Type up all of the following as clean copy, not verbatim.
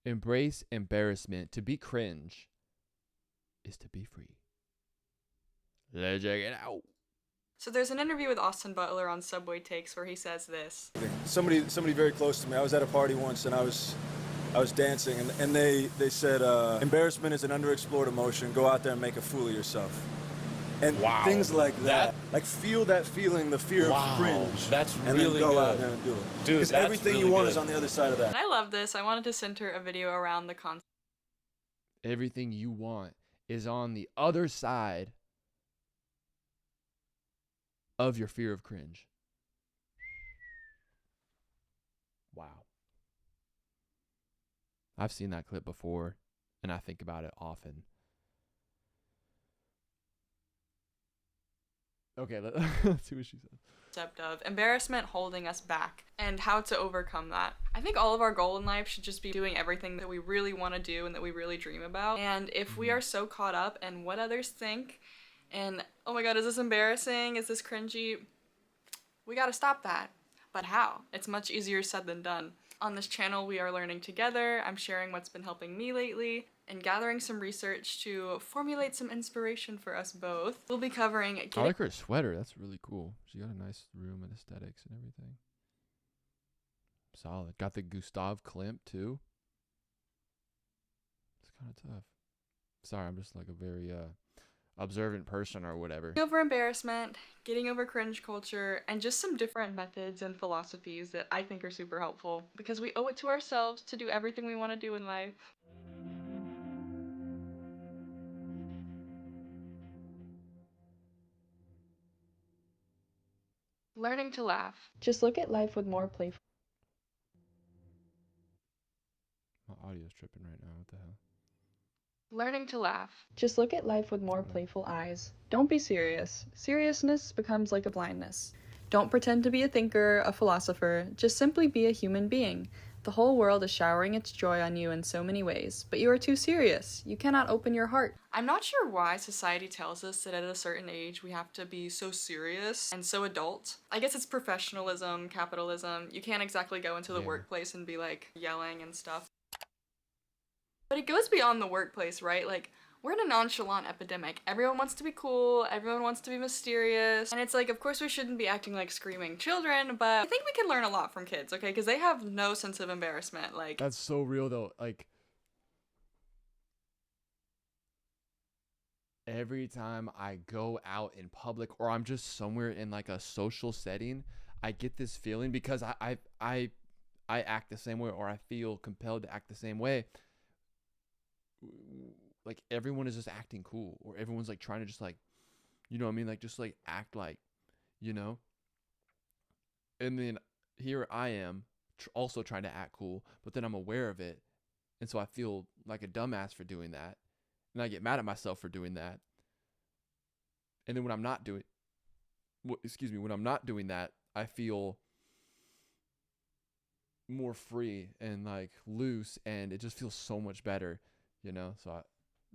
Embrace embarrassment. To be cringe is to be free. Let's check it out. So there's an interview with Austin Butler on Subway Takes where he says this. Somebody very close to me. I was at a party once and I was dancing and they said embarrassment is an underexplored emotion. Go out there and make a fool of yourself. And things like that. Like feel that feeling, the fear of cringe. That's and really then go good. out there and do it. Dude, because everything really you want good. is on the other side of that. And I love this. I wanted to center a video around the concept. Everything you want is on the other side of your fear of cringe. Wow. I've seen that clip before, and I think about it often. Okay, let's see what she said. Concept of embarrassment holding us back and how to overcome that. I think all of our goal in life should just be doing everything that we really want to do and that we really dream about. And if we are so caught up in what others think and, oh my god, is this embarrassing? Is this cringy? We gotta stop that. But how? It's much easier said than done. On this channel, we are learning together. I'm sharing what's been helping me lately and gathering some research to formulate some inspiration for us both. We'll be covering I like her sweater. That's really cool. She got a nice room and aesthetics and everything. Solid. Got the Gustav Klimt too. It's kind of tough. Sorry, I'm just like a very observant person or whatever. Getting over embarrassment, getting over cringe culture, and just some different methods and philosophies that I think are super helpful because we owe it to ourselves to do everything we want to do in life. Learning to laugh. Just look at life with more playful. My audio's tripping right now. What the hell? Learning to laugh. Just look at life with more playful eyes. Don't be serious. Seriousness becomes like a blindness. Don't pretend to be a thinker, a philosopher. Just simply be a human being. The whole world is showering its joy on you in so many ways, but you are too serious. You cannot open your heart. I'm not sure why society tells us that at a certain age we have to be so serious and so adult. I guess it's professionalism, capitalism. You can't exactly go into the workplace and be like yelling and stuff. But it goes beyond the workplace, right? Like, we're in a nonchalant epidemic. Everyone wants to be cool, everyone wants to be mysterious, and it's like, of course we shouldn't be acting like screaming children, but I think we can learn a lot from kids, okay? Because they have no sense of embarrassment, like... That's so real, though. Like, every time I go out in public or I'm just somewhere in, like, a social setting, I get this feeling because I act the same way, or I feel compelled to act the same way. Like everyone is just acting cool, or everyone's like trying to just like, you know what I mean? Like just like act like, you know? And then here I am also trying to act cool, but then I'm aware of it. And so I feel like a dumbass for doing that. And I get mad at myself for doing that. And then when I'm not doing, when I'm not doing that, I feel more free and like loose, and it just feels so much better. You know, so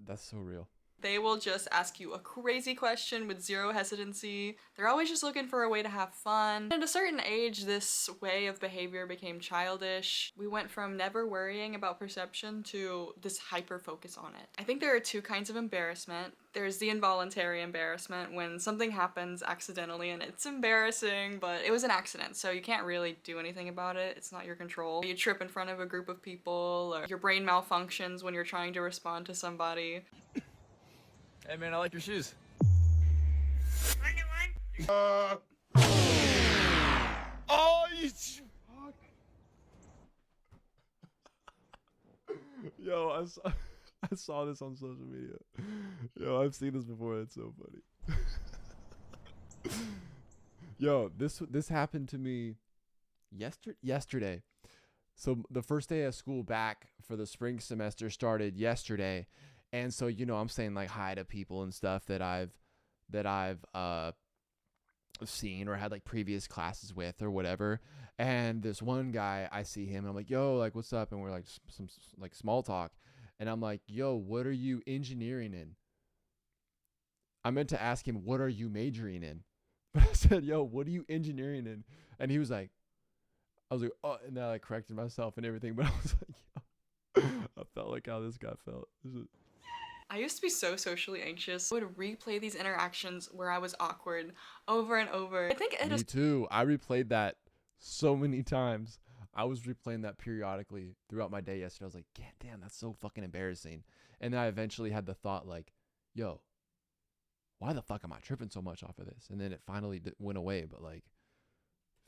that's so real. They will just ask you a crazy question with zero hesitancy. They're always just looking for a way to have fun. At a certain age, this way of behavior became childish. We went from never worrying about perception to this hyper focus on it. I think there are two kinds of embarrassment. There's the involuntary embarrassment when something happens accidentally and it's embarrassing, but it was an accident, so you can't really do anything about it. It's not your control. You trip in front of a group of people, or your brain malfunctions when you're trying to respond to somebody. Hey man, I like your shoes. Oh, you fuck. Yo, I saw this on social media. Yo, I've seen this before. It's so funny. Yo, this happened to me yesterday. So the first day of school back for the spring semester started yesterday. And so, you know, I'm saying like hi to people and stuff that I've seen or had like previous classes with or whatever. And this one guy, I see him and I'm like, yo, like, what's up? And we're like some like small talk. And I'm like, yo, what are you engineering in? I meant to ask him, what are you majoring in? But I said, yo, what are you engineering in? And he was like, I was like, oh, and then I like corrected myself and everything. But I was like, yo, I felt like how this guy felt. I used to be so socially anxious. I would replay these interactions where I was awkward over and over. I think it Me is too. I replayed that so many times. I was replaying that periodically throughout my day yesterday. I was like, God damn, that's so fucking embarrassing. And then I eventually had the thought like, yo, why the fuck am I tripping so much off of this? And then it finally went away. But like,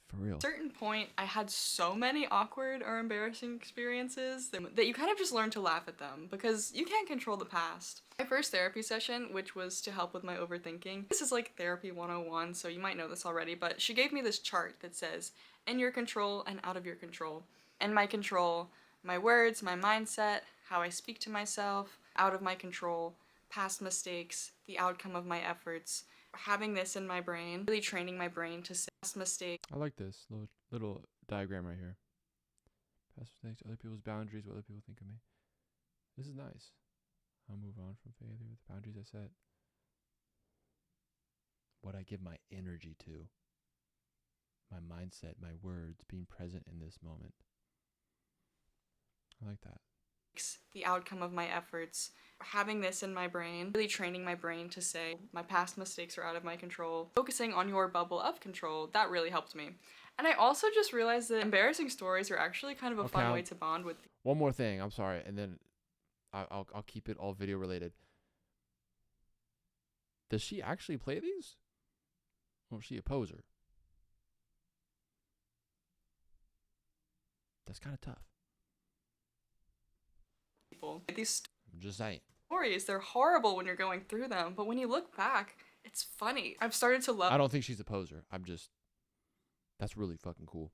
for real. At a certain point, I had so many awkward or embarrassing experiences that you kind of just learn to laugh at them because you can't control the past. My first therapy session, which was to help with my overthinking, this is like therapy 101, so you might know this already, but she gave me this chart that says, in your control and out of your control. In my control, my words, my mindset, how I speak to myself. Out of my control, past mistakes, the outcome of my efforts. Having this in my brain, really training my brain to say past mistakes. I like this little diagram right here. Past mistakes, other people's boundaries, what other people think of me. This is nice. I'll move on from failure with the boundaries I set. What I give my energy to. My mindset, my words, being present in this moment. I like that. The outcome of my efforts. Having this in my brain, really training my brain to say my past mistakes are out of my control. Focusing on your bubble of control, that really helped me. And I also just realized that embarrassing stories are actually kind of a fun way to bond with. One more thing, I'm sorry, and then I'll keep it all video related. Does she actually play these? Or is she a poser? That's kind of tough. These I'm just saying. stories, they're horrible when you're going through them, but when you look back, it's funny. I've started to love. I don't think she's a poser. That's really fucking cool.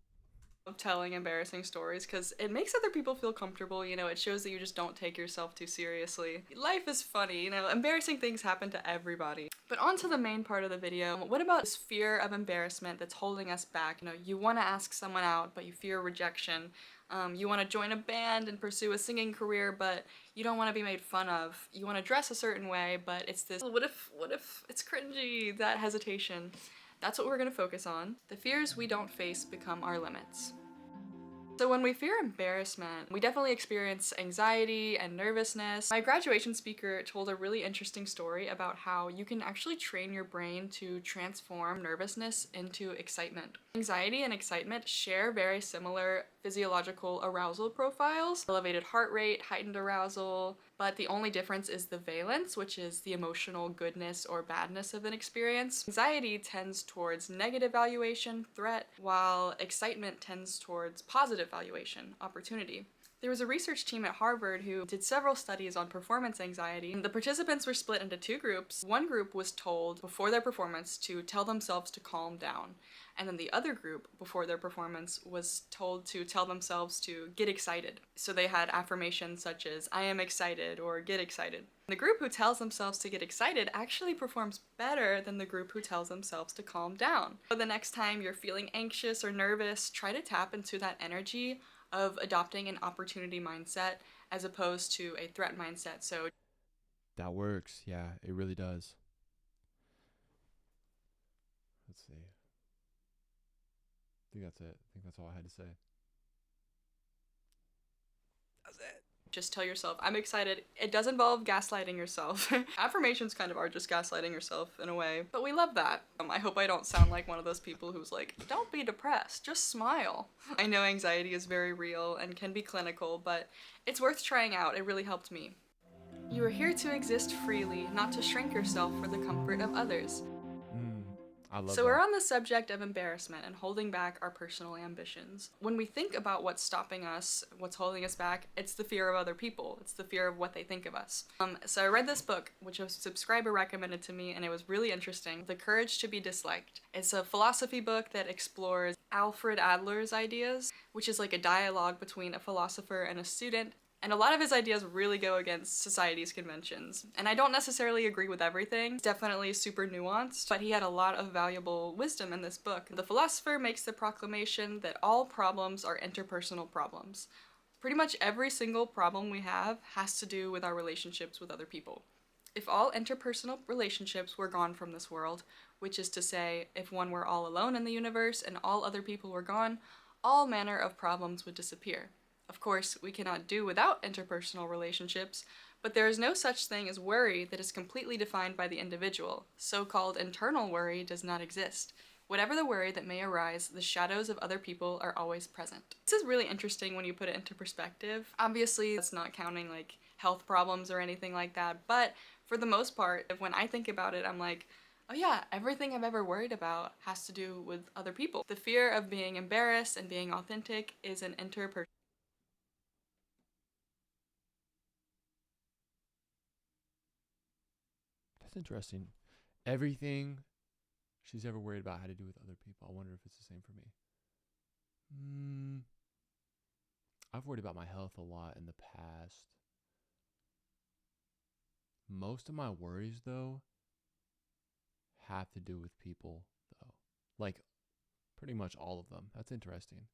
Telling embarrassing stories because it makes other people feel comfortable. You know, it shows that you just don't take yourself too seriously. Life is funny, you know, embarrassing things happen to everybody. But on to the main part of the video. What about this fear of embarrassment that's holding us back? You know, you want to ask someone out, but you fear rejection. You want to join a band and pursue a singing career, but you don't want to be made fun of. You want to dress a certain way, but it's this, what if it's cringy, that hesitation. That's what we're going to focus on. The fears we don't face become our limits. So when we fear embarrassment, we definitely experience anxiety and nervousness. My graduation speaker told a really interesting story about how you can actually train your brain to transform nervousness into excitement. Anxiety and excitement share very similar physiological arousal profiles, elevated heart rate, heightened arousal, but the only difference is the valence, which is the emotional goodness or badness of an experience. Anxiety tends towards negative valuation, threat, while excitement tends towards positive valuation, opportunity. There was a research team at Harvard who did several studies on performance anxiety. The participants were split into two groups. One group was told before their performance to tell themselves to calm down. And then the other group, before their performance, was told to tell themselves to get excited. So they had affirmations such as, I am excited, or get excited. The group who tells themselves to get excited actually performs better than the group who tells themselves to calm down. So the next time you're feeling anxious or nervous, try to tap into that energy of adopting an opportunity mindset as opposed to a threat mindset. So that works. Yeah, it really does. Let's see. I think that's it. I think that's all I had to say. That's it. Just tell yourself, I'm excited. It does involve gaslighting yourself. Affirmations kind of are just gaslighting yourself in a way, but we love that. I hope I don't sound like one of those people who's like, don't be depressed, just smile. I know anxiety is very real and can be clinical, but it's worth trying out. It really helped me. You are here to exist freely, not to shrink yourself for the comfort of others. I love So that. we're on the subject of embarrassment and holding back our personal ambitions. When we think about what's stopping us, what's holding us back, it's the fear of other people. It's the fear of what they think of us. So I read this book, which a subscriber recommended to me, and it was really interesting. The Courage to be Disliked. It's a philosophy book that explores Alfred Adler's ideas, which is like a dialogue between a philosopher and a student. And a lot of his ideas really go against society's conventions. And I don't necessarily agree with everything. It's definitely super nuanced, but he had a lot of valuable wisdom in this book. The philosopher makes the proclamation that all problems are interpersonal problems. Pretty much every single problem we have has to do with our relationships with other people. If all interpersonal relationships were gone from this world, which is to say, if one were all alone in the universe and all other people were gone, all manner of problems would disappear. Of course, we cannot do without interpersonal relationships, but there is no such thing as worry that is completely defined by the individual. So-called internal worry does not exist. Whatever the worry that may arise, the shadows of other people are always present. This is really interesting when you put it into perspective. Obviously, that's not counting like health problems or anything like that, but for the most part, when I think about it, I'm like, oh yeah, everything I've ever worried about has to do with other people. The fear of being embarrassed and being authentic is an interpersonal. That's interesting. Everything she's ever worried about had to do with other people. I wonder if it's the same for me. I've worried about my health a lot in the past. Most of my worries, though, have to do with people, though. Like, pretty much all of them. That's interesting.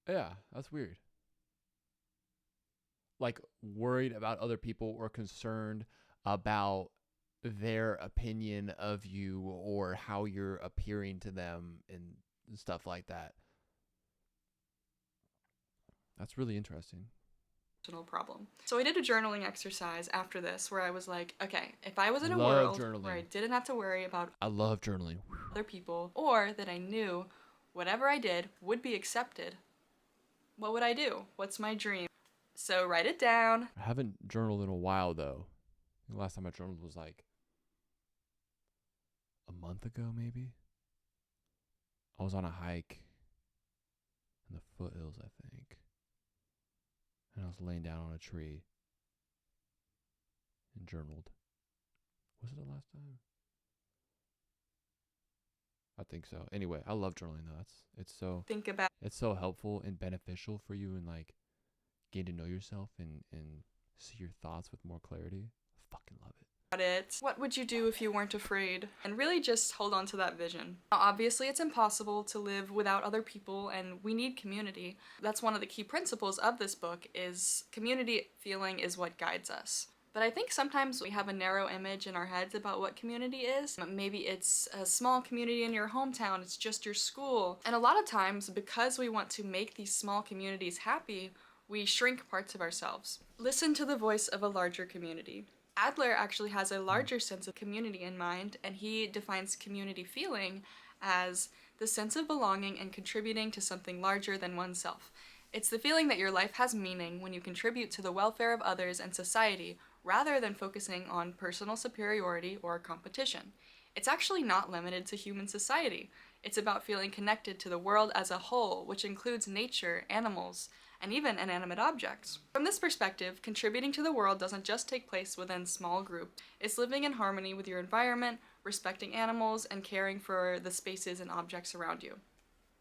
Yeah, that's weird. Like, worried about other people or concerned about their opinion of you or how you're appearing to them and stuff like that. That's really interesting. Problem. So I did a journaling exercise after this where I was like, okay, if I was in a world where I didn't have to worry about I love journaling. other people, or that I knew whatever I did would be accepted, what would I do? What's my dream? So write it down. I haven't journaled in a while, though. The last time I journaled was like a month ago, maybe. I was on a hike in the foothills, I think. And I was laying down on a tree and journaled. Was it the last time? I think so. Anyway, I love journaling though. It's so helpful and beneficial for you and like getting to know yourself and see your thoughts with more clarity. I fucking love it. What would you do if you weren't afraid? And really just hold on to that vision. Now, obviously, it's impossible to live without other people, and we need community. That's one of the key principles of this book is community feeling is what guides us. But I think sometimes we have a narrow image in our heads about what community is. Maybe it's a small community in your hometown, it's just your school. And a lot of times, because we want to make these small communities happy, we shrink parts of ourselves. Listen to the voice of a larger community. Adler actually has a larger sense of community in mind, and he defines community feeling as the sense of belonging and contributing to something larger than oneself. It's the feeling that your life has meaning when you contribute to the welfare of others and society, rather than focusing on personal superiority or competition. It's actually not limited to human society. It's about feeling connected to the world as a whole, which includes nature, animals, and even inanimate objects. From this perspective, contributing to the world doesn't just take place within small groups. It's living in harmony with your environment, respecting animals, and caring for the spaces and objects around you.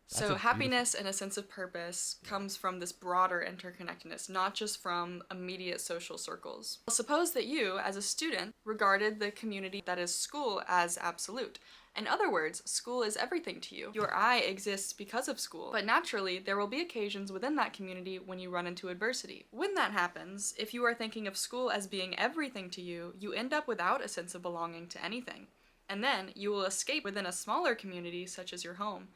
So happiness and a sense of purpose comes from this broader interconnectedness, not just from immediate social circles. Suppose that you, as a student, regarded the community that is school as absolute. In other words, school is everything to you. Your I exists because of school, but naturally, there will be occasions within that community when you run into adversity. When that happens, if you are thinking of school as being everything to you, you end up without a sense of belonging to anything. And then, you will escape within a smaller community, such as your home.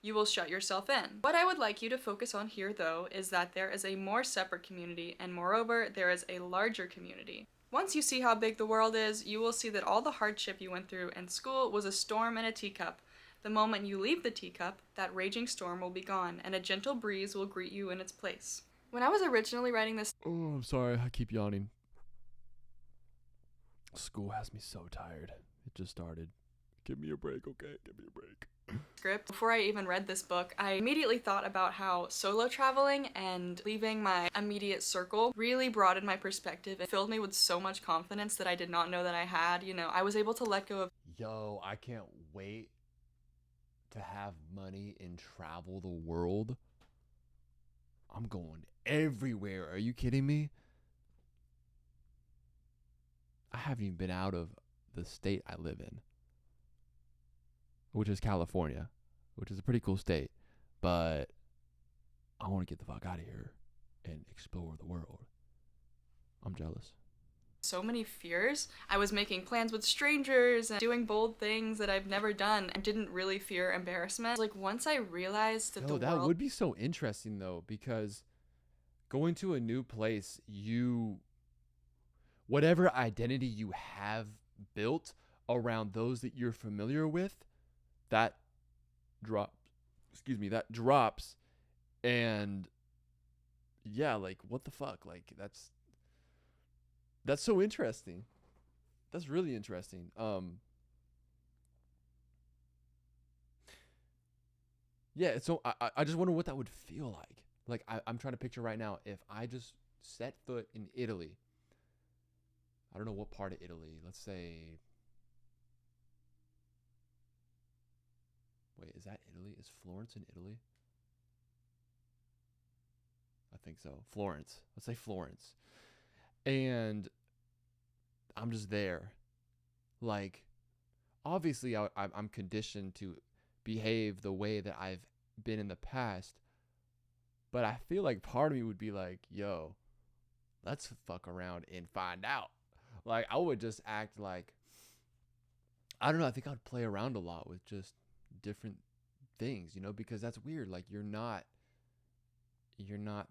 You will shut yourself in. What I would like you to focus on here, though, is that there is a more separate community, and moreover, there is a larger community. Once you see how big the world is, you will see that all the hardship you went through in school was a storm in a teacup. The moment you leave the teacup, that raging storm will be gone, and a gentle breeze will greet you in its place. When I was originally writing this— Oh, I'm sorry, I keep yawning. School has me so tired. It just started. Give me a break, okay? Give me a break. Script. Before I even read this book, I immediately thought about how solo traveling and leaving my immediate circle really broadened my perspective and filled me with so much confidence that I did not know that I had. You know, I was able to let go of— Yo, I can't wait to have money and travel the world. I'm going everywhere. Are you kidding me? I haven't even been out of the state I live in, which is California, which is a pretty cool state, but I want to get the fuck out of here and explore the world. I'm jealous. so many fears. I was making plans with strangers and doing bold things that I've never done and didn't really fear embarrassment. Like once I realized that That would be so interesting though, because going to a new place, whatever identity you have built around those that you're familiar with, that drops. And yeah, like what the fuck? Like that's so interesting. That's really interesting. Yeah, so I just wonder what that would feel like. Like I'm trying to picture right now if I just set foot in Italy. I don't know what part of Italy. Let's say, wait, is that Italy? Is Florence in Italy? I think so. Florence. Let's say Florence. And I'm just there. Like, obviously, I'm conditioned to behave the way that I've been in the past. But I feel like part of me would be like, yo, let's fuck around and find out. Like, I would just act like, I don't know. I think I'd play around a lot with just different things, because that's weird. Like, you're not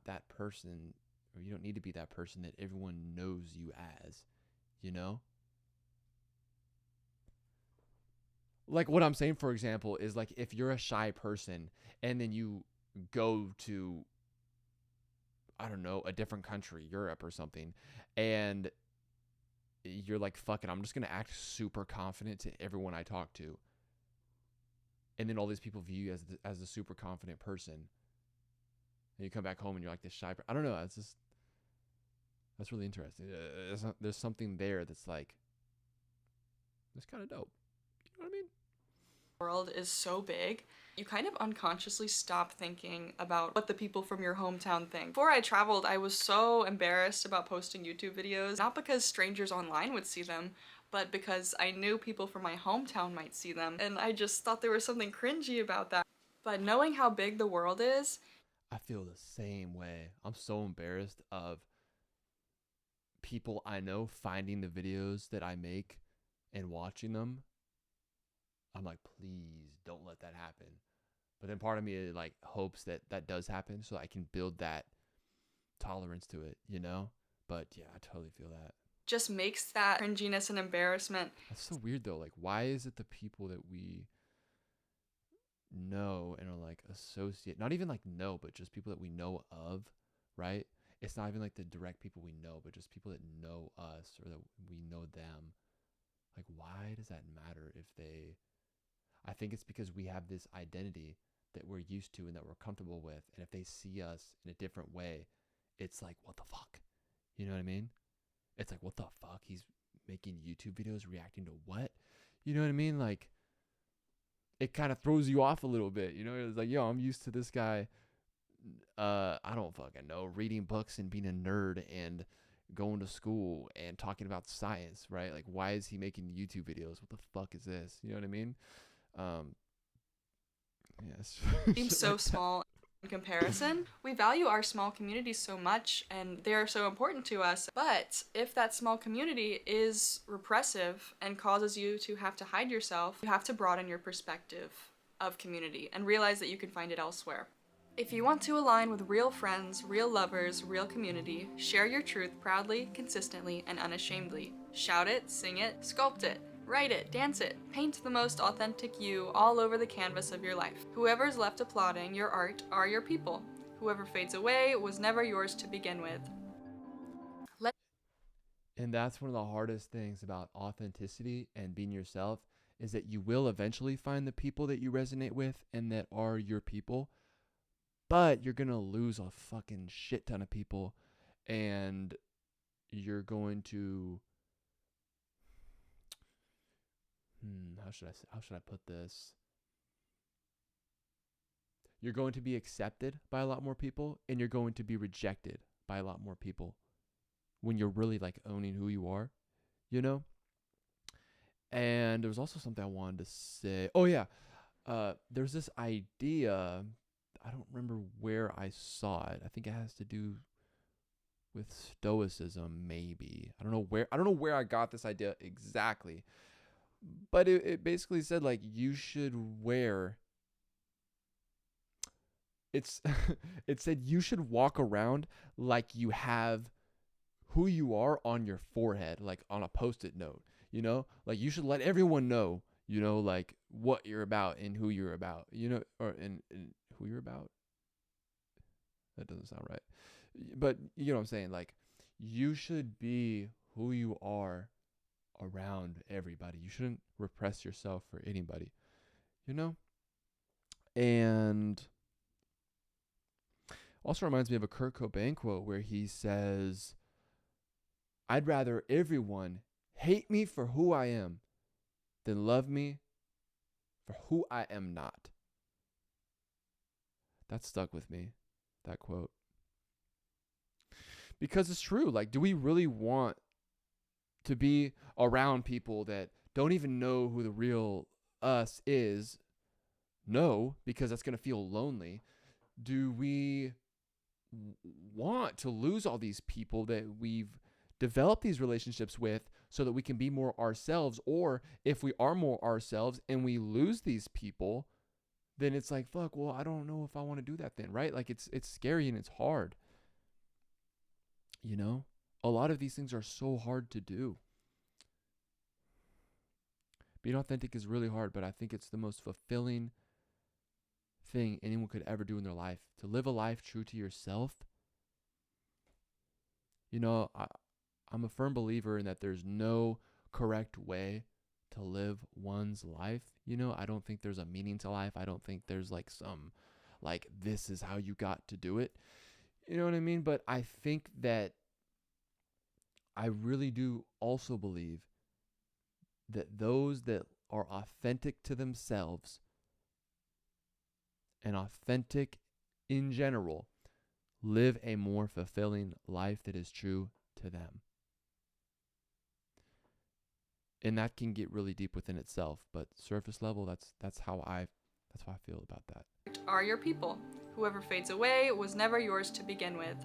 that person, or you don't need to be that person that everyone knows you as, you know? Like what I'm saying, for example, is like if you're a shy person and then you go to, I don't know, a different country, Europe or something, and you're like, fuck it, I'm just going to act super confident to everyone I talk to. And then all these people view you as a super confident person. And you come back home and you're like this shy person. I don't know. That's really interesting. There's something there that's like, that's kind of dope. You know what I mean? World is so big, you kind of unconsciously stop thinking about what the people from your hometown think. Before I traveled, I was so embarrassed about posting YouTube videos, not because strangers online would see them, but because I knew people from my hometown might see them, and I just thought there was something cringy about that. But knowing how big the world is, I feel the same way. I'm so embarrassed of people I know finding the videos that I make and watching them. I'm like, please don't let that happen. But then part of me like hopes that that does happen so I can build that tolerance to it, But yeah, I totally feel that. just makes that cringiness and embarrassment. That's so weird though. Like, why is it the people that we know and are like not even like know, but just people that we know of, right? It's not even like the direct people we know, but just people that know us or that we know them. Like, why does that matter if they... I think it's because we have this identity that we're used to and that we're comfortable with. And if they see us in a different way, it's like, what the fuck? You know what I mean? It's like, what the fuck? He's making YouTube videos reacting to what? You know what I mean? Like, it kind of throws you off a little bit. It's like, yo, I'm used to this guy. I don't fucking know, reading books and being a nerd and going to school and talking about science, right? Like, why is he making YouTube videos? What the fuck is this? You know what I mean? Yes. Seems so small in comparison. We value our small communities so much and they are so important to us, but if that small community is repressive and causes you to have to hide yourself, you have to broaden your perspective of community and realize that you can find it elsewhere. If you want to align with real friends, real lovers, real community, share your truth proudly, consistently, and unashamedly. Shout it, sing it, sculpt it. Write it, dance it, paint the most authentic you all over the canvas of your life. Whoever's left applauding your art are your people. Whoever fades away was never yours to begin with. And that's one of the hardest things about authenticity and being yourself is that you will eventually find the people that you resonate with and that are your people, but you're going to lose a fucking shit ton of people and you're going to... how should I put this? You're going to be accepted by a lot more people and you're going to be rejected by a lot more people when you're really like owning who you are, And there was also something I wanted to say. Oh yeah. There's this idea, I don't remember where I saw it. I think it has to do with stoicism, maybe. I don't know where I got this idea exactly. But it basically said like you should wear it's it said you should walk around like you have who you are on your forehead, like on a post-it note, you know? Like you should let everyone know, you know, like what you're about and who you're about, you know, or and who you're about. That doesn't sound right. But you know what I'm saying? Like you should be who you are around everybody. You shouldn't repress yourself for anybody, you know? And also reminds me of a Kurt Cobain quote where he says, I'd rather everyone hate me for who I am than love me for who I am not. That stuck with me, that quote. Because it's true. Like, do we really want to be around people that don't even know who the real us is? No, because that's going to feel lonely. Do we want to lose all these people that we've developed these relationships with so that we can be more ourselves? Or if we are more ourselves and we lose these people, then it's like, fuck, well, I don't know if I want to do that then, right? Like it's scary and it's hard. You know, a lot of these things are so hard to do. Being authentic is really hard, but I think it's the most fulfilling thing anyone could ever do in their life. To live a life true to yourself. You know, I'm a firm believer in that there's no correct way to live one's life. You know, I don't think there's a meaning to life. I don't think there's like some, like, this is how you got to do it. You know what I mean? But I think that I really do also believe that those that are authentic to themselves and authentic in general live a more fulfilling life that is true to them. And that can get really deep within itself, but surface level, that's how I feel about that. Are your people. Whoever fades away was never yours to begin with.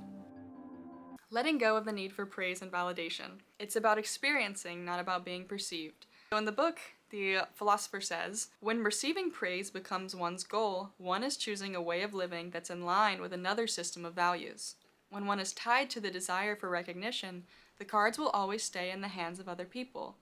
Letting go of the need for praise and validation. It's about experiencing, not about being perceived. So in the book, the philosopher says, when receiving praise becomes one's goal, one is choosing a way of living that's in line with another system of values. When one is tied to the desire for recognition, the cards will always stay in the hands of other people.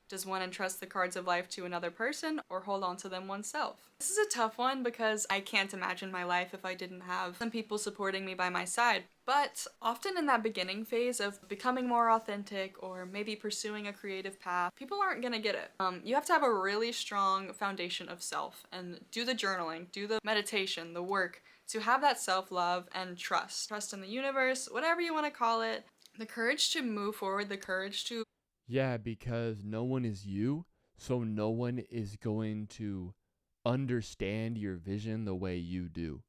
Does one entrust the cards of life to another person or hold on to them oneself? This is a tough one because I can't imagine my life if I didn't have some people supporting me by my side. But often in that beginning phase of becoming more authentic or maybe pursuing a creative path, people aren't gonna get it. You have to have a really strong foundation of self and do the journaling, do the meditation, the work to have that self-love and trust. Trust in the universe, whatever you want to call it. The courage to move forward, the courage to Yeah, because no one is you, so no one is going to understand your vision the way you do,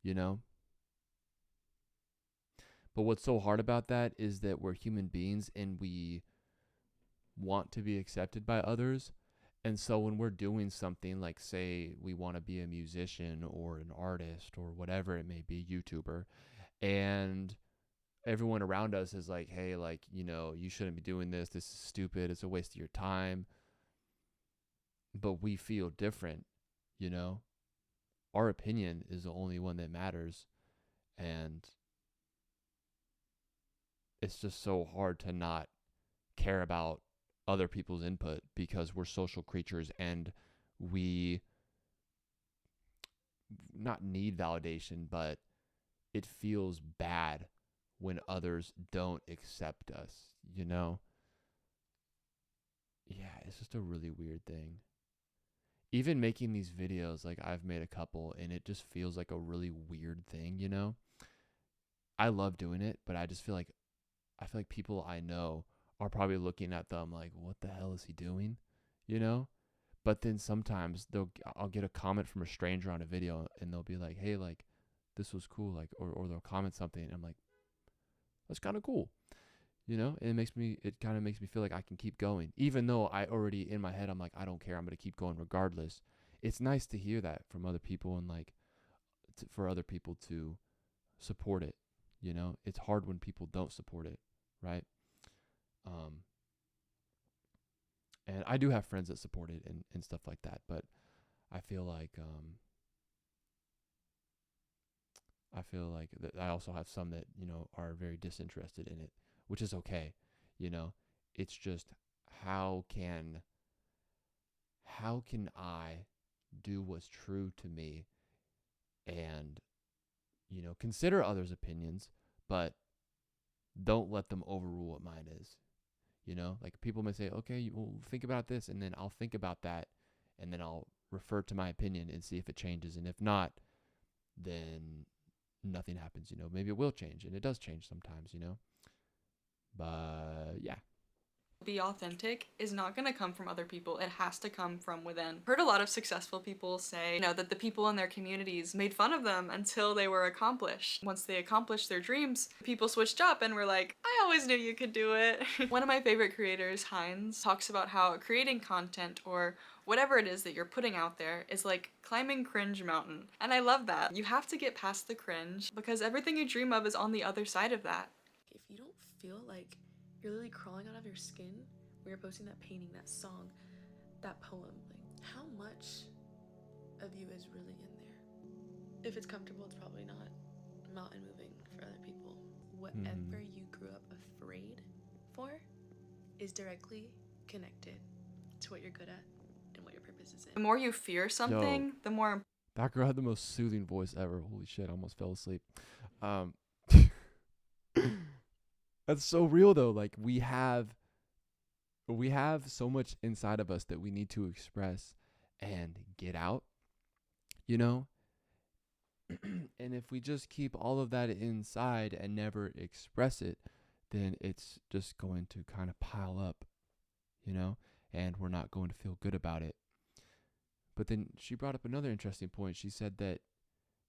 you know? But what's so hard about that is that we're human beings and we want to be accepted by others. And so when we're doing something like, say, we want to be a musician or an artist or whatever it may be, YouTuber, and everyone around us is like, hey, like, you know, you shouldn't be doing this. This is stupid. It's a waste of your time. But we feel different, you know? Our opinion is the only one that matters. And it's just so hard to not care about other people's input because we're social creatures and we not need validation, but it feels bad when others don't accept us, you know? Yeah, it's just a really weird thing. Even making these videos, like I've made a couple and it just feels like a really weird thing, you know? I love doing it, but I feel like people I know are probably looking at them like, what the hell is he doing? You know? But then sometimes I'll get a comment from a stranger on a video and they'll be like, hey, like, this was cool, like, or they'll comment something and I'm like, that's kind of cool, you know? And it kind of makes me feel like I can keep going, even though I already in my head, I'm like, I don't care. I'm going to keep going regardless. It's nice to hear that from other people and like for other people to support it, You know, it's hard when people don't support it, right? And I do have friends that support it and stuff like that, but I feel like that I also have some that, you know, are very disinterested in it, which is okay. You know, it's just how can I do what's true to me and, you know, consider others' opinions, but don't let them overrule what mine is. You know, like people may say, okay, well, think about this, and then I'll think about that, and then I'll refer to my opinion and see if it changes. And if not, then nothing happens. You know, maybe it will change, and it does change sometimes, you know. But yeah. Be authentic is not going to come from other people. It has to come from within. Heard a lot of successful people say, you know, that the people in their communities made fun of them until they were accomplished. Once they accomplished their dreams, people switched up and were like, I always knew you could do it. One of my favorite creators, Heinz, talks about how creating content or whatever it is that you're putting out there is like climbing cringe mountain. And I love that. You have to get past the cringe because everything you dream of is on the other side of that. If you don't feel like you're literally crawling out of your skin when you're posting that painting, that song, that poem, like how much of you is really in there? If it's comfortable, it's probably not mountain moving for other people. Whatever you grew up afraid for is directly connected to what you're good at and what your purpose is in. The more you fear something, the more That girl had the most soothing voice ever. Holy shit, I almost fell asleep. That's so real though. Like we have so much inside of us that we need to express and get out, you know? And if we just keep all of that inside and never express it, then it's just going to kind of pile up, you know? And we're not going to feel good about it. But then she brought up another interesting point. She said that,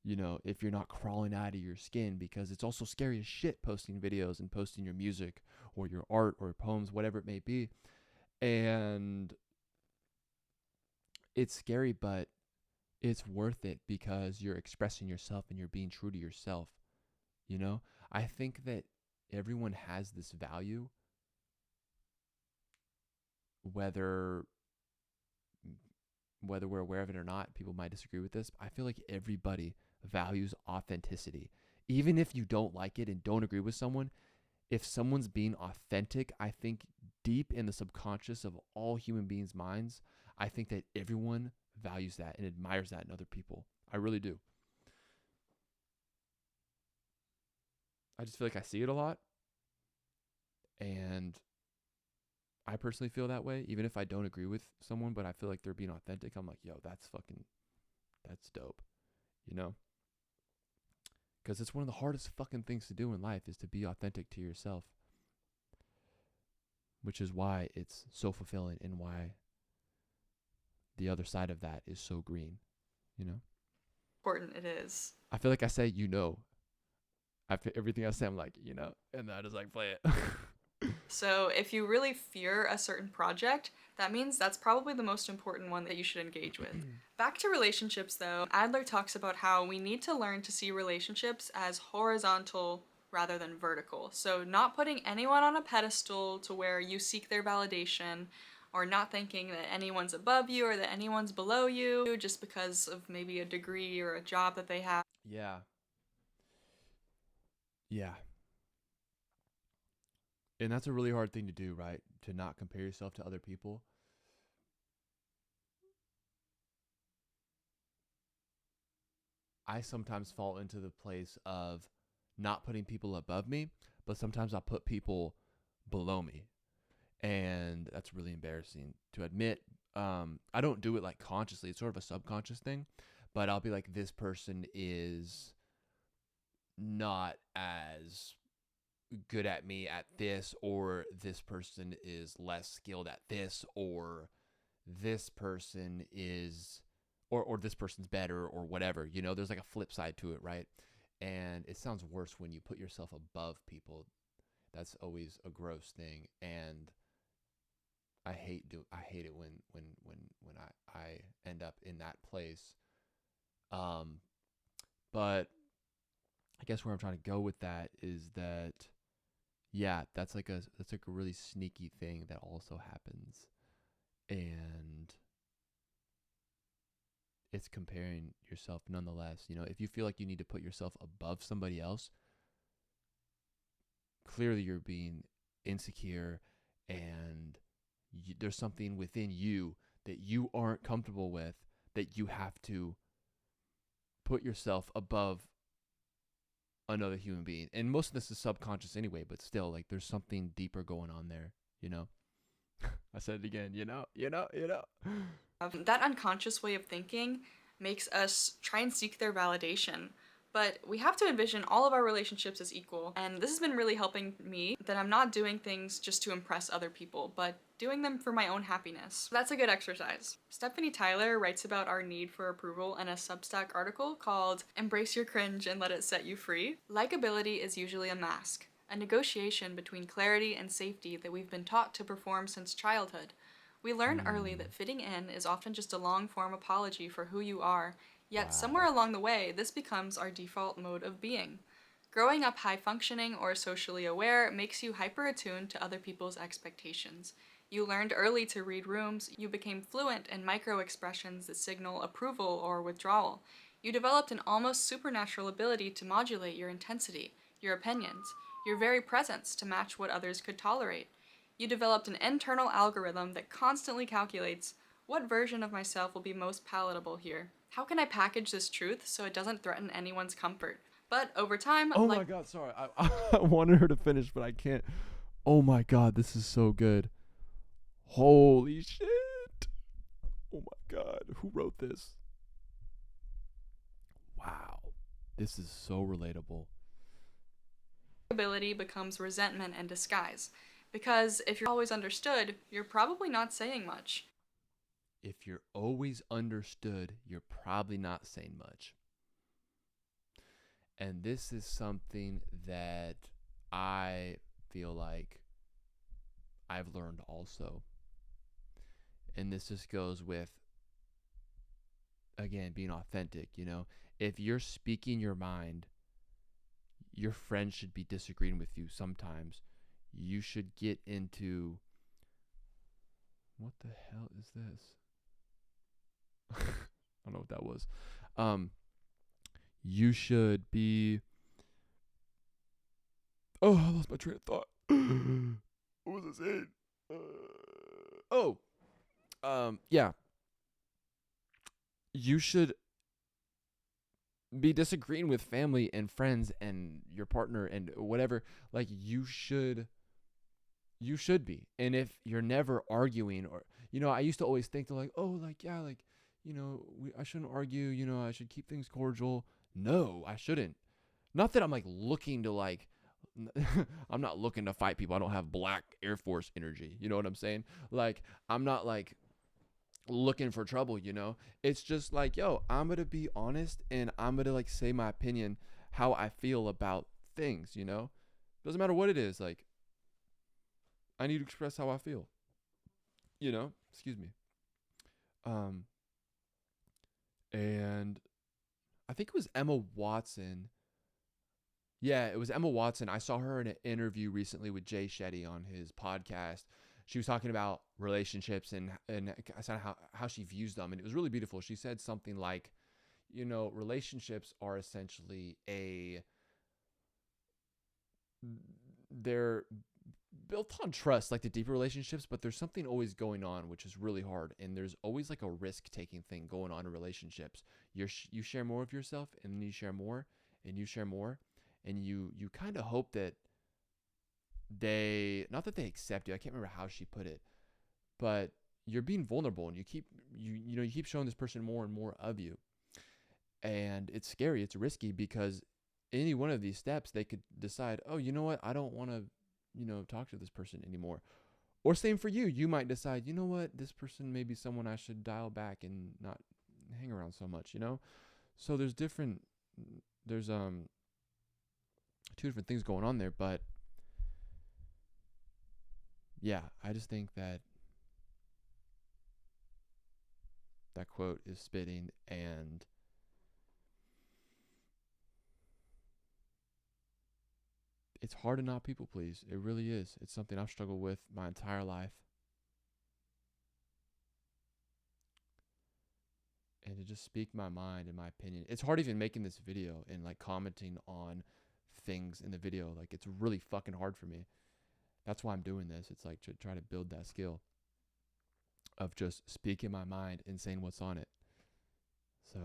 you know, if you're not crawling out of your skin, because it's also scary as shit posting videos and posting your music or your art or poems, whatever it may be. And it's scary, but it's worth it because you're expressing yourself and you're being true to yourself. You know, I think that everyone has this value, whether we're aware of it or not. People might disagree with this, but I feel like everybody values authenticity. Even if you don't like it and don't agree with someone, if someone's being authentic, I think deep in the subconscious of all human beings' minds, I think that everyone values that and admires that in other people. I really do. I just feel like I see it a lot. And I personally feel that way, even if I don't agree with someone, but I feel like they're being authentic. I'm like, yo, that's dope, you know? Because it's one of the hardest fucking things to do in life is to be authentic to yourself, which is why it's so fulfilling and why the other side of that is so green, you know? important it is. I feel like I say, you know, everything I say, I'm like, you know, and then I just like play it. So if you really fear a certain project, that means that's probably the most important one that you should engage with. Back to relationships though, Adler talks about how we need to learn to see relationships as horizontal rather than vertical. So not putting anyone on a pedestal to where you seek their validation, or not thinking that anyone's above you or that anyone's below you just because of maybe a degree or a job that they have. Yeah. Yeah. And that's a really hard thing to do, right? To not compare yourself to other people. I sometimes fall into the place of not putting people above me, but sometimes I'll put people below me. And that's really embarrassing to admit. I don't do it like consciously. It's sort of a subconscious thing, but I'll be like, this person is not as good at me at this, or this person is less skilled at this, or this person is, or this person's better, or whatever, you know, there's like a flip side to it, right? And it sounds worse when you put yourself above people. That's always a gross thing. And I hate it when I end up in that place. But I guess where I'm trying to go with that is that, yeah, that's like a really sneaky thing that also happens. And it's comparing yourself nonetheless. You know, if you feel like you need to put yourself above somebody else, clearly you're being insecure, and there's something within you that you aren't comfortable with, that you have to put yourself above another human being. And most of this is subconscious anyway, but still, like, there's something deeper going on there, you know? I said it again, you know. That unconscious way of thinking makes us try and seek their validation. But we have to envision all of our relationships as equal, and this has been really helping me, that I'm not doing things just to impress other people, but doing them for my own happiness. That's a good exercise. Stephanie Tyler writes about our need for approval in a Substack article called "Embrace Your Cringe and Let It Set You Free." Likability is usually a mask, a negotiation between clarity and safety that we've been taught to perform since childhood. We learn early that fitting in is often just a long-form apology for who you are, yet somewhere along the way, this becomes our default mode of being. Growing up high-functioning or socially aware makes you hyper-attuned to other people's expectations. You learned early to read rooms, you became fluent in micro-expressions that signal approval or withdrawal. You developed an almost supernatural ability to modulate your intensity, your opinions, your very presence to match what others could tolerate. You developed an internal algorithm that constantly calculates what version of myself will be most palatable here. How can I package this truth so it doesn't threaten anyone's comfort? But over time, Oh my God, sorry. I wanted her to finish, but I can't. Oh my God, this is so good. Holy shit. Oh my God, who wrote this? Wow. This is so relatable. ability becomes resentment and disguise. Because if you're always understood, you're probably not saying much. If you're always understood, you're probably not saying much. And this is something that I feel like I've learned also. And this just goes with, again, being authentic, you know? If you're speaking your mind, your friends should be disagreeing with you sometimes. You should get into, what the hell is this? I don't know what that was. You should be, oh, I lost my train of thought. What was I saying? Yeah. You should be disagreeing with family and friends and your partner and whatever. Like, you should be. And if you're never arguing, or, you know, I used to always think to, like, oh, like, yeah, like, you know, I shouldn't argue, you know, I should keep things cordial. No, I shouldn't. Not that I'm like looking to, like, I'm not looking to fight people. I don't have black Air Force energy. You know what I'm saying? Like, I'm not like looking for trouble, you know? It's just like, yo, I'm going to be honest, and I'm going to, like, say my opinion, how I feel about things, you know? Doesn't matter what it is. Like, I need to express how I feel, you know? Excuse me. And I think it was Emma Watson. Yeah, it was Emma Watson. I saw her in an interview recently with Jay Shetty on his podcast. She was talking about relationships and how she views them, and it was really beautiful. She said something like, you know, relationships are essentially they're built on trust, like the deeper relationships, but there's something always going on, which is really hard. And there's always like a risk-taking thing going on in relationships. You share more of yourself, and then you share more, and you share more, and you kind of hope that not that they accept you. I can't remember how she put it, but you're being vulnerable, and you keep showing this person more and more of you. And it's scary. It's risky, because any one of these steps, they could decide, oh, you know what? I don't want to, you know, talk to this person anymore. Or same for you. You might decide, you know what? This person may be someone I should dial back and not hang around so much, you know? So there's two different things going on there, but yeah, I just think that quote is spitting, and It's hard to not people please. It really is. It's something I've struggled with my entire life. And to just speak my mind and my opinion. It's hard even making this video and like commenting on things in the video. Like, it's really fucking hard for me. That's why I'm doing this. It's like to try to build that skill of just speaking my mind and saying what's on it. So,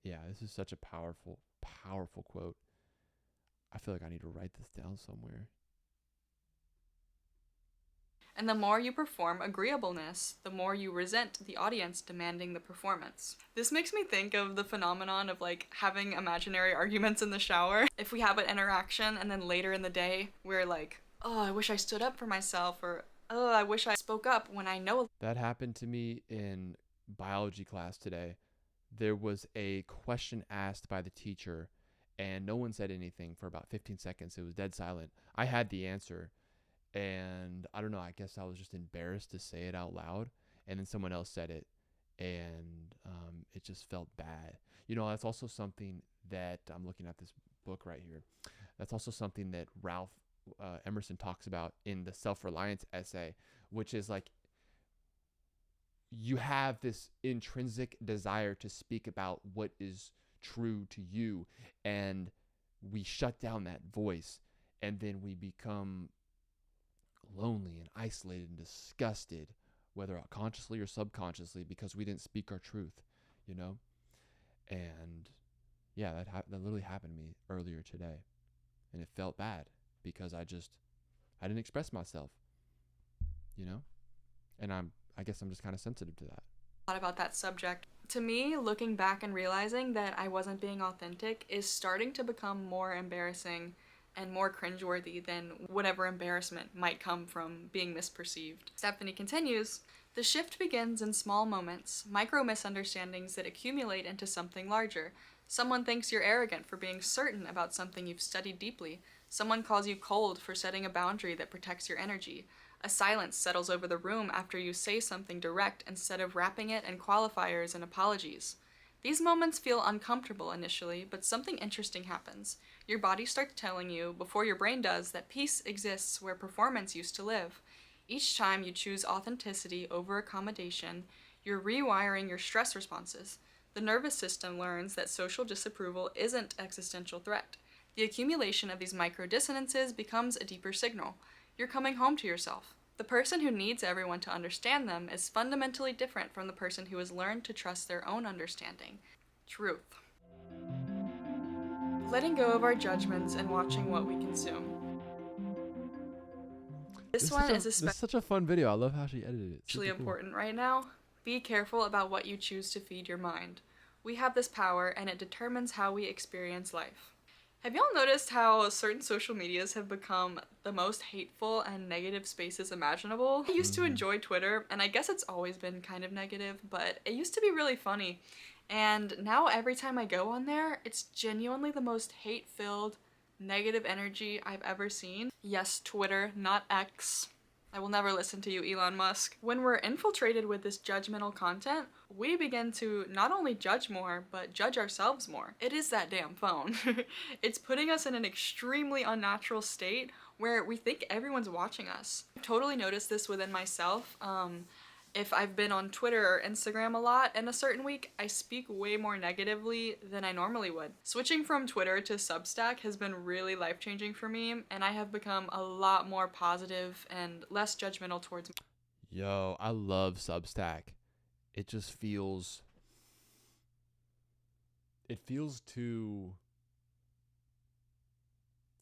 yeah, this is such a powerful, powerful quote. I feel like I need to write this down somewhere. And the more you perform agreeableness, the more you resent the audience demanding the performance. This makes me think of the phenomenon of like having imaginary arguments in the shower. If we have an interaction and then later in the day, we're like, oh, I wish I stood up for myself, or oh, I wish I spoke up when I know. That happened to me in biology class today. There was a question asked by the teacher and no one said anything for about 15 seconds. It was dead silent. I had the answer. And I don't know, I guess I was just embarrassed to say it out loud. And then someone else said it. And it just felt bad. You know, that's also something that I'm looking at this book right here. That's also something that Ralph Emerson talks about in the self-reliance essay, which is like, you have this intrinsic desire to speak about what is true to you. And we shut down that voice. And then we become lonely and isolated and disgusted, whether consciously or subconsciously, because we didn't speak our truth, you know. And yeah, that literally happened to me earlier today, and it felt bad because I didn't express myself, you know. And I guess I'm just kind of sensitive to that. A lot about that subject. To me, looking back and realizing that I wasn't being authentic is starting to become more embarrassing and more cringeworthy than whatever embarrassment might come from being misperceived. Stephanie continues, the shift begins in small moments, micro misunderstandings that accumulate into something larger. Someone thinks you're arrogant for being certain about something you've studied deeply. Someone calls you cold for setting a boundary that protects your energy. A silence settles over the room after you say something direct instead of wrapping it in qualifiers and apologies. These moments feel uncomfortable initially, but something interesting happens. Your body starts telling you, before your brain does, that peace exists where performance used to live. Each time you choose authenticity over accommodation, you're rewiring your stress responses. The nervous system learns that social disapproval isn't an existential threat. The accumulation of these micro-dissonances becomes a deeper signal. You're coming home to yourself. The person who needs everyone to understand them is fundamentally different from the person who has learned to trust their own understanding. Truth. Letting go of our judgments and watching what we consume. This one is This is such a fun video. I love how she edited it. Especially important right now. Be careful about what you choose to feed your mind. We have this power, and it determines how we experience life. Have y'all noticed how certain social medias have become the most hateful and negative spaces imaginable? I used to enjoy Twitter, and I guess it's always been kind of negative, but it used to be really funny. And now every time I go on there, it's genuinely the most hate-filled, negative energy I've ever seen. Yes, Twitter, not X. I will never listen to you, Elon Musk. When we're infiltrated with this judgmental content, we begin to not only judge more, but judge ourselves more. It is that damn phone. It's putting us in an extremely unnatural state where we think everyone's watching us. I've totally noticed this within myself. If I've been on Twitter or Instagram a lot in a certain week, I speak way more negatively than I normally would. Switching from Twitter to Substack has been really life-changing for me, and I have become a lot more positive and less judgmental towards me. Yo, I love Substack. It just feels... It feels too...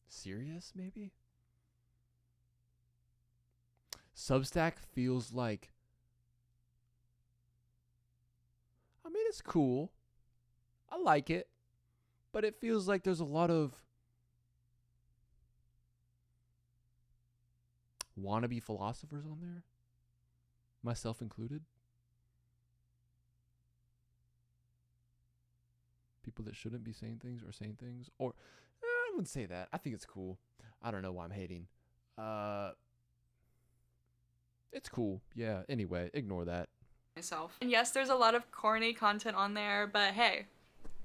serious, maybe? Substack feels like... I mean, it's cool. I like it. But it feels like there's a lot of wannabe philosophers on there. Myself included. People that shouldn't be saying things or saying things. Or, I wouldn't say that. I think it's cool. I don't know why I'm hating. It's cool. Yeah, anyway, ignore that. Myself. And yes, there's a lot of corny content on there, but hey,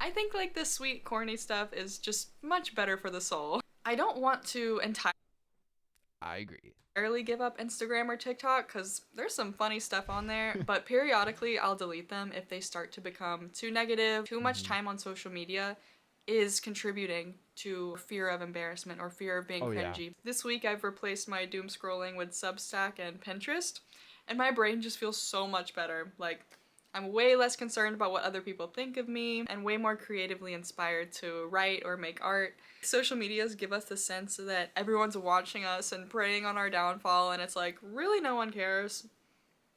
I think like the sweet corny stuff is just much better for the soul. I don't want to I agree. entirely give up Instagram or TikTok because there's some funny stuff on there, but periodically I'll delete them if they start to become too negative. Too much time on social media is contributing to fear of embarrassment or fear of being cringy. This week I've replaced my doom scrolling with Substack and Pinterest, and my brain just feels so much better. Like, I'm way less concerned about what other people think of me and way more creatively inspired to write or make art. Social medias give us the sense that everyone's watching us and preying on our downfall, and it's like, really no one cares.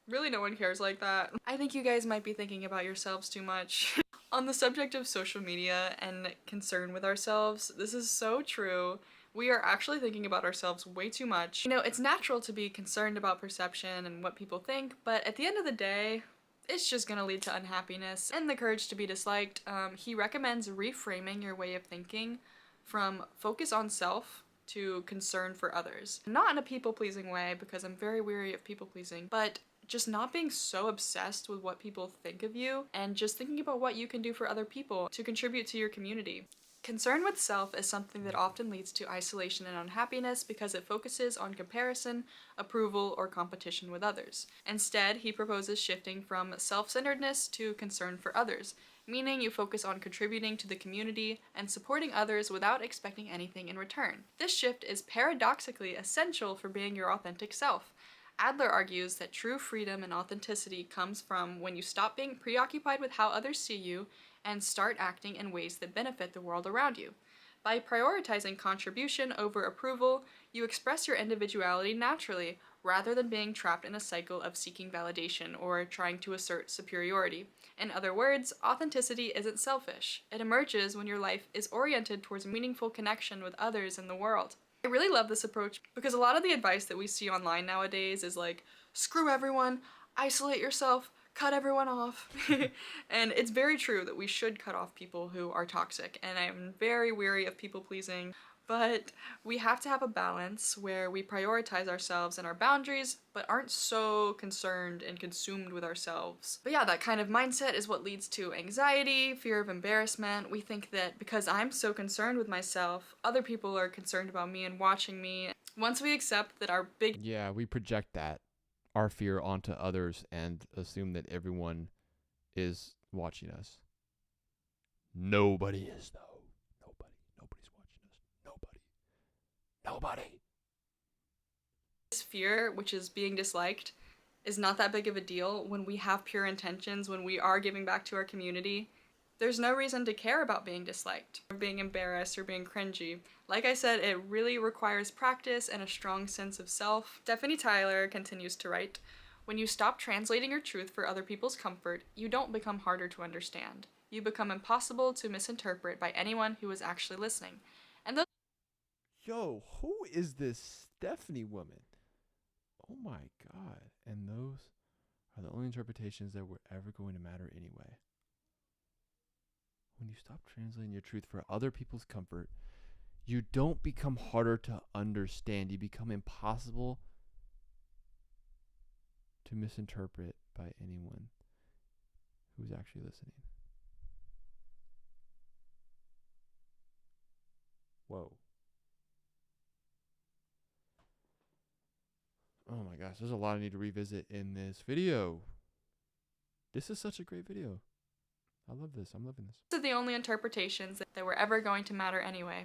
Really no one cares like that. I think you guys might be thinking about yourselves too much. On the subject of social media and concern with ourselves, this is so true. We are actually thinking about ourselves way too much. You know, it's natural to be concerned about perception and what people think, but at the end of the day, it's just gonna lead to unhappiness and the courage to be disliked. He recommends reframing your way of thinking from focus on self to concern for others. Not in a people-pleasing way, because I'm very weary of people-pleasing, but just not being so obsessed with what people think of you and just thinking about what you can do for other people to contribute to your community. Concern with self is something that often leads to isolation and unhappiness because it focuses on comparison, approval, or competition with others. Instead, he proposes shifting from self-centeredness to concern for others, meaning you focus on contributing to the community and supporting others without expecting anything in return. This shift is paradoxically essential for being your authentic self. Adler argues that true freedom and authenticity comes from when you stop being preoccupied with how others see you and start acting in ways that benefit the world around you. By prioritizing contribution over approval, you express your individuality naturally, rather than being trapped in a cycle of seeking validation or trying to assert superiority. In other words, authenticity isn't selfish. It emerges when your life is oriented towards meaningful connection with others in the world. I really love this approach because a lot of the advice that we see online nowadays is like, screw everyone, isolate yourself, cut everyone off. And it's very true that we should cut off people who are toxic, and I'm very weary of people pleasing, but we have to have a balance where we prioritize ourselves and our boundaries, but aren't so concerned and consumed with ourselves. But yeah, that kind of mindset is what leads to anxiety, fear of embarrassment. We think that because I'm so concerned with myself, other people are concerned about me and watching me. Once we accept that our big Yeah, we project that, our fear, onto others and assume that everyone is watching us. Nobody is, though. Nobody's watching us. Nobody. This fear, which is being disliked, is not that big of a deal when we have pure intentions, when we are giving back to our community. There's no reason to care about being disliked, or being embarrassed, or being cringy. Like I said, it really requires practice and a strong sense of self. Stephanie Tyler continues to write, "When you stop translating your truth for other people's comfort, you don't become harder to understand. You become impossible to misinterpret by anyone who is actually listening." And those Yo, who is this Stephanie woman? Oh my God. And those are the only interpretations that were ever going to matter anyway. When you stop translating your truth for other people's comfort, you don't become harder to understand. You become impossible to misinterpret by anyone who's actually listening. Whoa. Oh my gosh, there's a lot I need to revisit in this video. This is such a great video. I love this. I'm loving this. are the only interpretations that were ever going to matter anyway.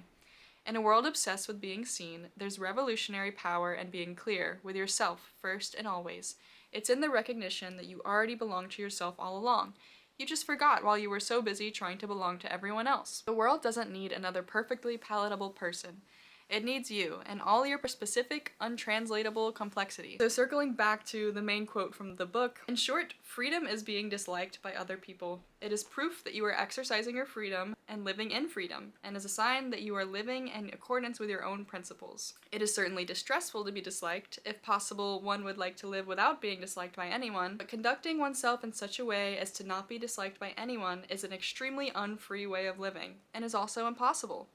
In a world obsessed with being seen, there's revolutionary power in being clear with yourself first and always. It's in the recognition that you already belong to yourself all along. You just forgot while you were so busy trying to belong to everyone else. The world doesn't need another perfectly palatable person. It needs you and all your specific, untranslatable complexity. So circling back to the main quote from the book, in short, freedom is being disliked by other people. It is proof that you are exercising your freedom and living in freedom, and is a sign that you are living in accordance with your own principles. It is certainly distressful to be disliked. If possible, one would like to live without being disliked by anyone, but conducting oneself in such a way as to not be disliked by anyone is an extremely unfree way of living, and is also impossible.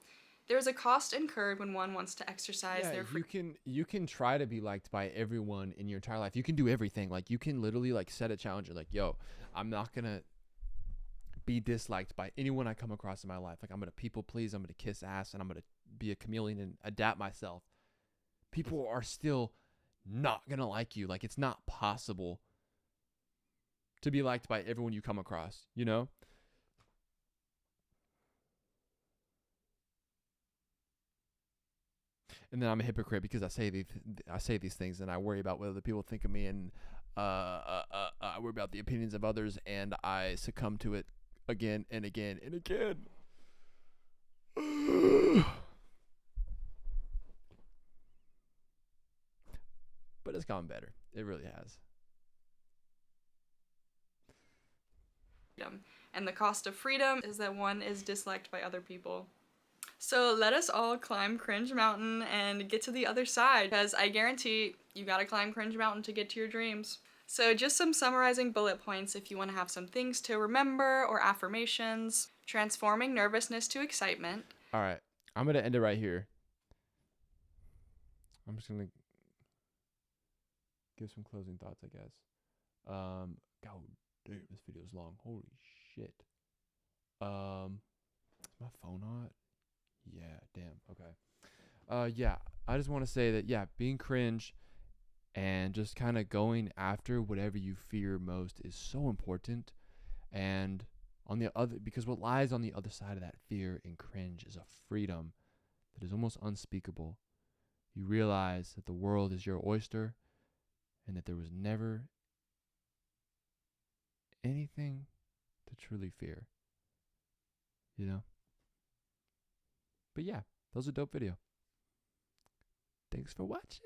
There is a cost incurred when one wants to exercise their freedom. You can try to be liked by everyone in your entire life. You can do everything. Like, you can literally like set a challenge. You're like, yo, I'm not gonna be disliked by anyone I come across in my life. Like, I'm going to people please, I'm going to kiss ass, and I'm going to be a chameleon and adapt myself. People are still not going to like you. Like, it's not possible to be liked by everyone you come across, you know? And then I'm a hypocrite because I say these things and I worry about what other people think of me, and I worry about the opinions of others, and I succumb to it again and again and again. But it's gotten better. It really has. And the cost of freedom is that one is disliked by other people. So let us all climb Cringe Mountain and get to the other side, because I guarantee you gotta climb Cringe Mountain to get to your dreams. So just some summarizing bullet points if you want to have some things to remember or affirmations. Transforming nervousness to excitement. All right. I'm going to end it right here. I'm just going to give some closing thoughts, I guess. God damn, this video is long. Holy shit. Is my phone hot? Yeah, damn. Okay. Yeah, I just want to say that, yeah, being cringe and just kind of going after whatever you fear most is so important. And on the other, because what lies on the other side of that fear and cringe is a freedom that is almost unspeakable. You realize that the world is your oyster and that there was never anything to truly fear, you know? But yeah, that was a dope video. Thanks for watching.